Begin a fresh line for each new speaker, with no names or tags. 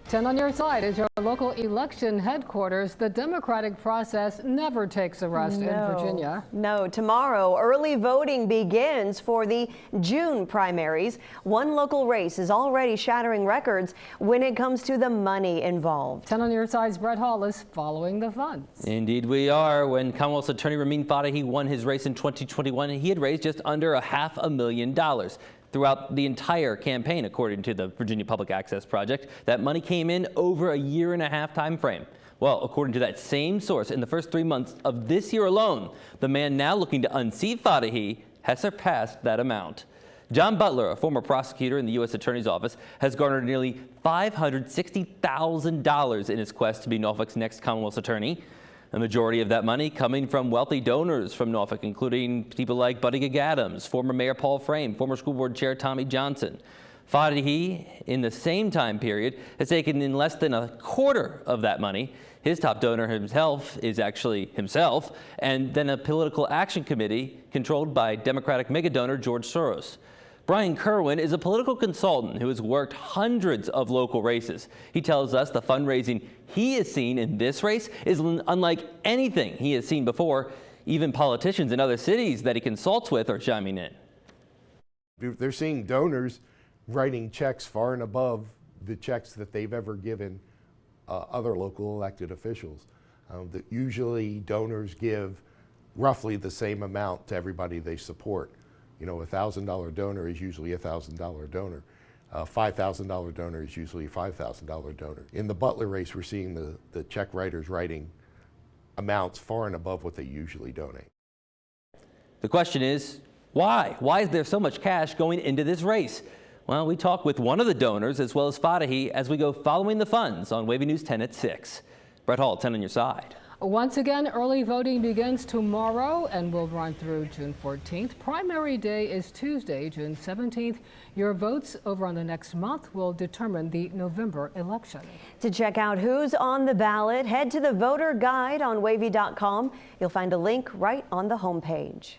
10 on your side is your local election headquarters. The democratic process never takes a rest in Virginia.
No, tomorrow early voting begins for the June primaries. One local race is already shattering records when it comes to the money involved.
10 on your side's Brett Hall is following the funds.
Indeed we are. When Commonwealth's attorney Ramin Fatehi won his race in 2021, he had raised just under $500,000. Throughout the entire campaign, according to the Virginia Public Access Project. That money came in over a year-and-a-half time frame. Well, according to that same source, in the first 3 months of this year alone, the man now looking to unseat Fatehi has surpassed that amount. John Butler, a former prosecutor in the U.S. Attorney's Office, has garnered nearly $560,000 in his quest to be Norfolk's next Commonwealth's attorney. The majority of that money coming from wealthy donors from Norfolk, including people like Buddy Adams, former Mayor Paul Frame, former school board chair Tommy Johnson. Fatehi, in the same time period, has taken in less than a quarter of that money. His top donor himself is actually himself, and then a political action committee controlled by Democratic mega donor George Soros. Brian Kerwin is a political consultant who has worked hundreds of local races. He tells us the fundraising he has seen in this race is unlike anything he has seen before. Even politicians in other cities that he consults with are chiming in.
They're seeing donors writing checks far and above the checks that they've ever given other local elected officials. That usually donors give roughly the same amount to everybody they support. You know, a $1,000 donor is usually a $1,000 donor. A $5,000 donor is usually a $5,000 donor. In the Butler race, we're seeing the check writers writing amounts far and above what they usually donate.
The question is, why? Why is there so much cash going into this race? Well, we talk with one of the donors as well as Fatehi as we go following the funds on Wavy News 10 at 6. Brett Hall, 10 on your side.
Once again, early voting begins tomorrow and will run through June 14th. Primary day is Tuesday, June 17th. Your votes over on the next month will determine the November election.
To check out who's on the ballot, head to the voter guide on wavy.com. You'll find a link right on the homepage.